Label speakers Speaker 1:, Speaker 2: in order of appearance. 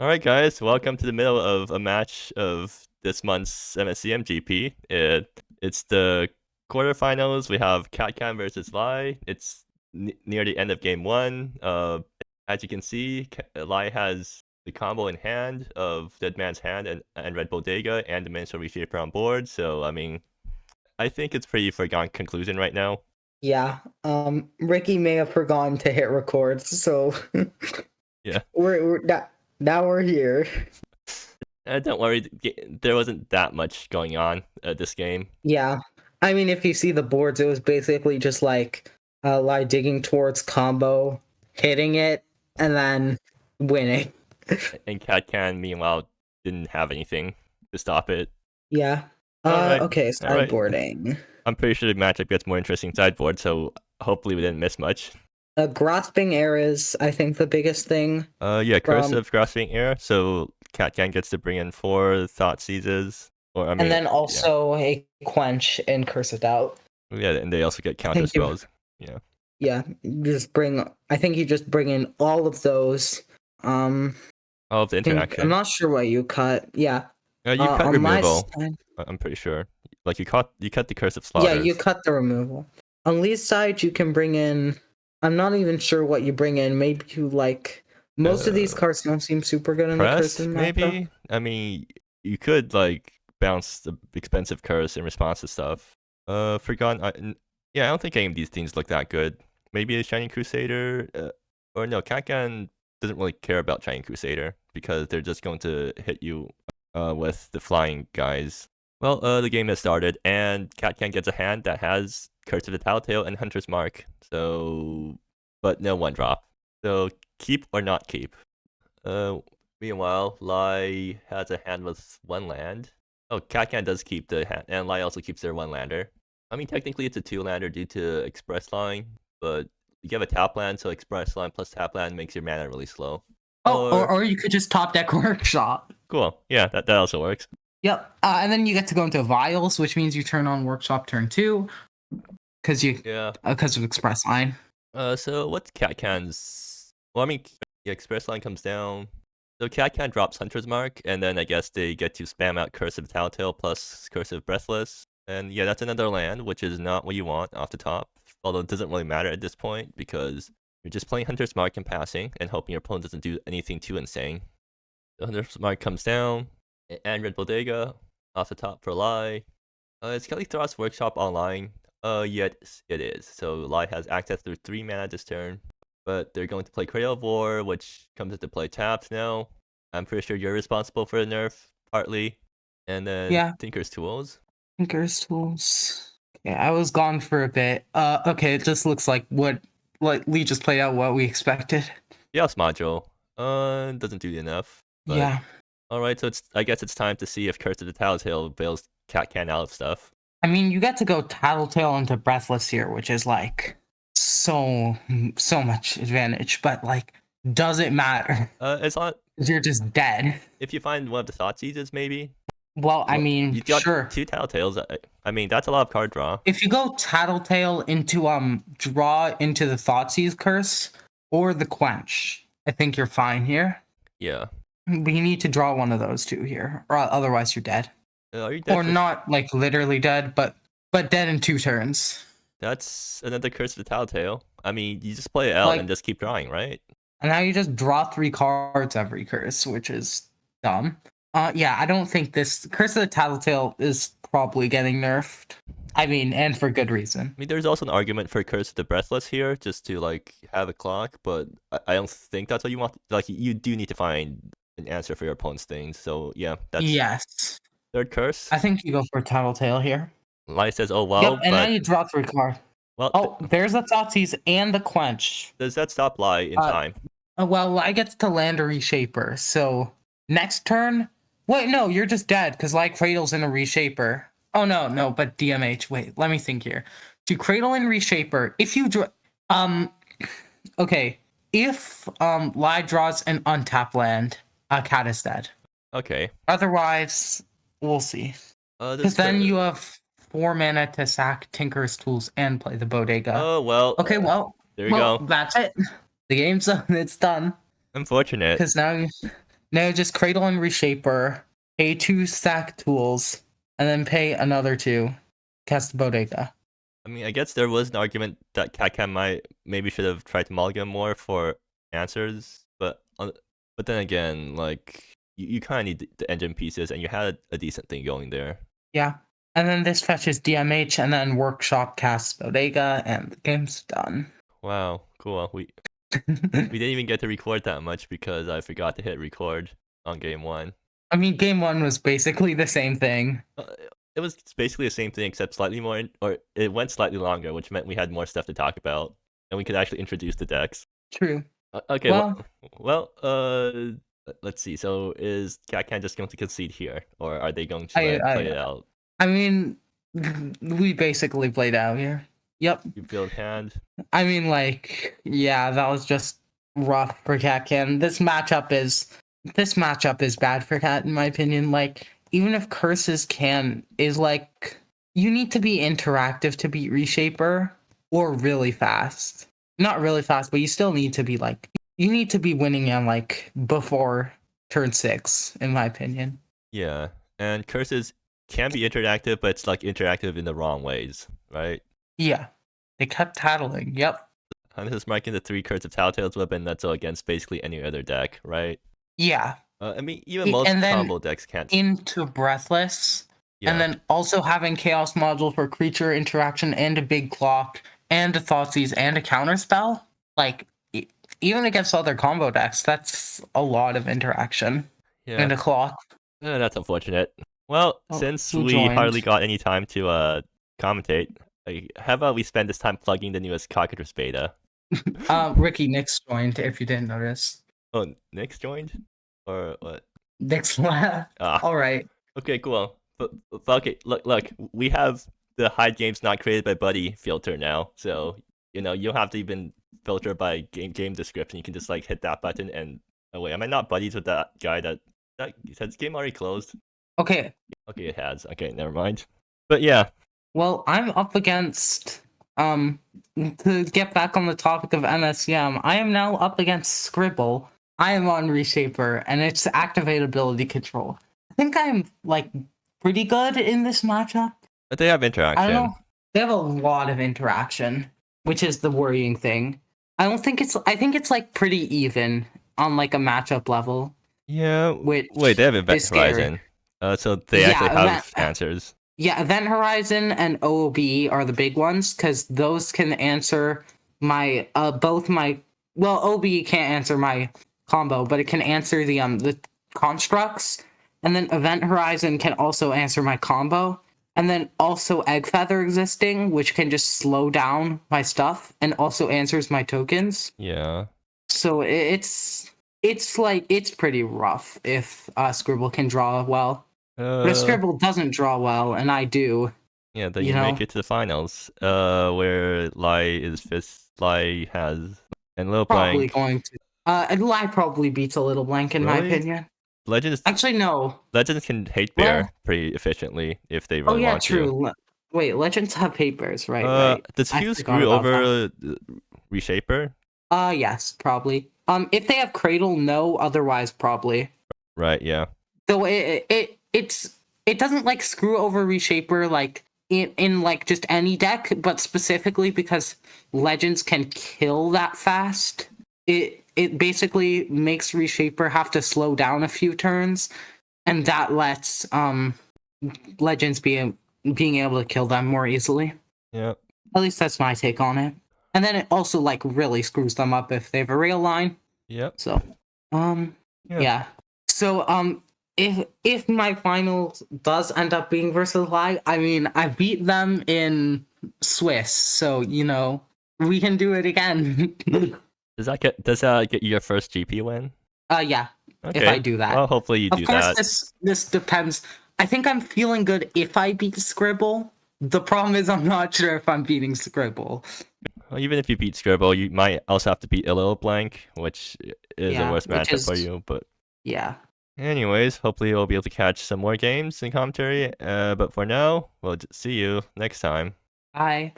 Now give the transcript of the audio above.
Speaker 1: Alright guys, welcome to the middle of a match of this month's MSEM GP. It's the quarterfinals. We have Katkhan versus Lai. It's near the end of game 1. As you can see, Lai has the combo in hand of Dead Man's Hand and Red Bodega and the Dimensional Reshaper on board. So, I mean, I think it's pretty foregone conclusion right now.
Speaker 2: Yeah, Ricky may have forgotten to hit record, so
Speaker 1: Yeah.
Speaker 2: we're now we're here.
Speaker 1: Don't worry, there wasn't that much going on this game.
Speaker 2: Yeah, I mean, if you see the boards, it was basically just like Lai digging towards combo, hitting it, and then winning.
Speaker 1: And Katkhan, meanwhile, didn't have anything to stop it.
Speaker 2: Yeah.
Speaker 1: Alright.
Speaker 2: Okay, sideboarding.
Speaker 1: I'm pretty sure the matchup gets more interesting sideboard, so hopefully we didn't miss much.
Speaker 2: Grasping air is, I think, the biggest thing.
Speaker 1: Yeah, Cursive Grasping Air, so Katkhan gets to bring in 4 Thought Seizes.
Speaker 2: And then also a Quench and Curse of Doubt.
Speaker 1: Yeah, and they also get counter spells. Yeah.
Speaker 2: Yeah, I think you just bring in all of those.
Speaker 1: All of the interaction.
Speaker 2: I'm not sure what you cut. Yeah.
Speaker 1: You cut removal. I'm pretty sure. Like you cut the Cursive Slaughters.
Speaker 2: Yeah, you cut the removal. On Lee's side, you can bring in. I'm not even sure what you bring in. Maybe you like most of these cards don't seem super good in the cursive.
Speaker 1: Maybe. I mean, you could like bounce the expensive curse in response to stuff. Forgotten. Yeah, I don't think any of these things look that good. Maybe a Shining Crusader, or no, Katkhan doesn't really care about Shining Crusader because they're just going to hit you with the flying guys. Well, the game has started, and Katkhan gets a hand that has Curse of the Tattletale and Hunter's Mark. So, but no 1-drop. So keep or not keep. Meanwhile, Lai has a hand with 1 land. Oh, Katkhan does keep the hand, and Lai also keeps their 1-lander. I mean, technically it's a 2-lander due to Express Line, but you have a tap land, so Express Line plus tap land makes your mana really slow.
Speaker 3: Oh, or you could just top deck Workshop.
Speaker 1: Cool. Yeah, that also works.
Speaker 3: Yep. And then you get to go into Vials, which means you turn on Workshop turn 2, because of Express Line.
Speaker 1: So what's Katkhan's? Well, I mean, yeah, Express Line comes down. So Katkhan drops Hunter's Mark, and then I guess they get to spam out Curse of the Tattletale plus Cursive Breathless. And yeah, that's another land, which is not what you want off the top. Although it doesn't really matter at this point, because you're just playing Hunter's Mark and passing, and hoping your opponent doesn't do anything too insane. The Hunter's Mark comes down, and Red Bodega off the top for Lai. Is Kelly Throst's Workshop online? Yes, it is. So Lai has access through 3 mana this turn. But they're going to play Cradle of War, which comes into play taps now. I'm pretty sure you're responsible for the nerf, partly. And then Tinker's Tools.
Speaker 3: Tinker's Tools. Yeah, I was gone for a bit. Okay, it just looks like Lee just played out what we expected.
Speaker 1: Yes, module. Doesn't do enough. But...
Speaker 3: yeah.
Speaker 1: Alright, so I guess it's time to see if Curse of the Tattletale bails Katkhan out of stuff.
Speaker 3: I mean, you get to go Tattletale into Breathless here, which is like so much advantage, but like, does it matter?
Speaker 1: It's not.
Speaker 3: You're just dead.
Speaker 1: If you find one of the Thought Seizes, maybe.
Speaker 3: Well, I mean,
Speaker 1: you got
Speaker 3: sure.
Speaker 1: 2 Tattletales. I mean, that's a lot of card draw.
Speaker 3: If you go Tattletale into draw into the Thoughtseize Curse or the Quench, I think you're fine here.
Speaker 1: Yeah.
Speaker 3: But you need to draw one of those 2 here, or otherwise you're dead.
Speaker 1: Are you dead?
Speaker 3: Or not like literally dead, but dead in 2 turns.
Speaker 1: That's another Curse of the Tattletale. I mean, you just play it out and just keep drawing, right?
Speaker 3: And now you just draw 3 cards every curse, which is dumb. Yeah, I don't think this Curse of the Tattletale is probably getting nerfed. I mean, and for good reason.
Speaker 1: I mean, there's also an argument for Curse of the Breathless here, just to like have a clock, but I don't think that's what you want. Like, you do need to find an answer for your opponent's things. So yeah, that's
Speaker 3: yes.
Speaker 1: 3rd curse.
Speaker 3: I think you go for Tattletale here.
Speaker 1: Lai says, "Oh well."
Speaker 3: Yep, and now you draw 3 cards.
Speaker 1: Well,
Speaker 3: there's the Thoughtseize and the Quench.
Speaker 1: Does that stop Lai in time?
Speaker 3: Well, Lai gets to land a Reshaper, so next turn. Wait, no, you're just dead because Lai cradles in a Reshaper. Oh no, but DMH. Wait, let me think here. To cradle and Reshaper, if you draw, okay, if Lai draws an untap land, Cat is dead.
Speaker 1: Okay.
Speaker 3: Otherwise, we'll see. Because then you have 4 mana to sack Tinker's Tools and play the Bodega.
Speaker 1: Oh well.
Speaker 3: Okay,
Speaker 1: there you go.
Speaker 3: That's it. The game's done. It's done.
Speaker 1: Unfortunate.
Speaker 3: Because now No, just Cradle and Reshaper, pay 2 stack tools, and then pay another 2. Cast Bodega.
Speaker 1: I mean, I guess there was an argument that Katkhan maybe should have tried to mulligan more for answers, but then again, like you kind of need the engine pieces, and you had a decent thing going there.
Speaker 3: Yeah, and then this fetches DMH, and then Workshop casts Bodega, and the game's done.
Speaker 1: Wow, cool. We didn't even get to record that much because I forgot to hit record on game 1.
Speaker 3: I mean, game 1 was basically the same thing.
Speaker 1: It was basically the same thing except slightly more, or it went slightly longer, which meant we had more stuff to talk about, and we could actually introduce the decks.
Speaker 3: True.
Speaker 1: Okay. Well, let's see. So is Katkhan just going to concede here, or are they going to play it out?
Speaker 3: I mean, we basically played out here. Yep.
Speaker 1: You build hand.
Speaker 3: I mean, like, yeah, that was just rough for Katkhan. This matchup is bad for Kat, in my opinion. Like, even if curses is like, you need to be interactive to beat Reshaper, or really fast. Not really fast, but you still need to be like, you need to be winning in like before turn 6, in my opinion.
Speaker 1: Yeah, and curses can be interactive, but it's like interactive in the wrong ways, right?
Speaker 3: Yeah, they kept tattling. Yep.
Speaker 1: I'm just marking the 3 cards of Tattletale's weapon that's against basically any other deck, right?
Speaker 3: Yeah.
Speaker 1: I mean, even most combo decks can't.
Speaker 3: Into Breathless, and then also having Chaos module for creature interaction and a big clock and a Thoughtseize and a counterspell. Like, even against other combo decks, that's a lot of interaction.
Speaker 1: Yeah.
Speaker 3: And a clock.
Speaker 1: That's unfortunate. Well, since we hardly got any time to commentate, how about we spend this time plugging the newest Cockatrice beta?
Speaker 3: Ricky, Nick's joined, if you didn't notice.
Speaker 1: Oh, Nick's joined? Or what?
Speaker 3: Nick's left. Alright.
Speaker 1: Okay, cool. But okay, look, we have the hide games not created by Buddy filter now, so you don't have to even filter by game description. You can just like hit that button and wait, am I not buddies with that guy that has game already closed?
Speaker 3: Okay,
Speaker 1: it has. Okay, never mind. But yeah.
Speaker 3: Well, I'm up against to get back on the topic of MSEM, I am now up against Scribble. I am on Reshaper, and it's activate ability control. I think I'm like pretty good in this matchup.
Speaker 1: But they have interaction.
Speaker 3: I don't know. They have a lot of interaction, which is the worrying thing. I think it's like pretty even on like a matchup level.
Speaker 1: Yeah. Wait, they have Event Horizon. So they actually have answers.
Speaker 3: Yeah, Event Horizon and OOB are the big ones because those can answer my well, OB can't answer my combo, but it can answer the constructs, and then Event Horizon can also answer my combo, and then also Egg Feather existing, which can just slow down my stuff and also answers my tokens.
Speaker 1: Yeah.
Speaker 3: So it's pretty rough if Scribble can draw well. But if Scribble doesn't draw well, and I do,
Speaker 1: yeah, then you make it to the finals, where Lai has and Little
Speaker 3: probably
Speaker 1: Blank.
Speaker 3: Going to. Lai probably beats a Little Blank in my opinion.
Speaker 1: Legends
Speaker 3: actually no.
Speaker 1: Legends can hate bear pretty efficiently if they really want to.
Speaker 3: Oh yeah, true. Wait, Legends have hate bears, right? Right.
Speaker 1: Does Hugh screw over Reshaper?
Speaker 3: Yes, probably. If they have Cradle, no. Otherwise, probably.
Speaker 1: Right. Yeah.
Speaker 3: So it doesn't like screw over Reshaper like in like just any deck, but specifically because Legends can kill that fast. It basically makes Reshaper have to slow down a few turns, and that lets Legends being able to kill them more easily.
Speaker 1: Yeah.
Speaker 3: At least that's my take on it. And then it also like really screws them up if they have a rail line.
Speaker 1: Yep.
Speaker 3: So yeah. So if my finals does end up being versus Lai, I mean I beat them in Swiss, so we can do it again.
Speaker 1: Does that get you your first GP win?
Speaker 3: Yeah. Okay. If I do that.
Speaker 1: Well, hopefully you do that.
Speaker 3: Of course, this depends. I think I'm feeling good if I beat Scribble. The problem is I'm not sure if I'm beating Scribble.
Speaker 1: Well, even if you beat Scribble, you might also have to beat a Little Blank, which is the worst matchup for you. But
Speaker 3: yeah.
Speaker 1: Anyways, hopefully we'll be able to catch some more games in commentary. But for now, we'll see you next time.
Speaker 3: Bye.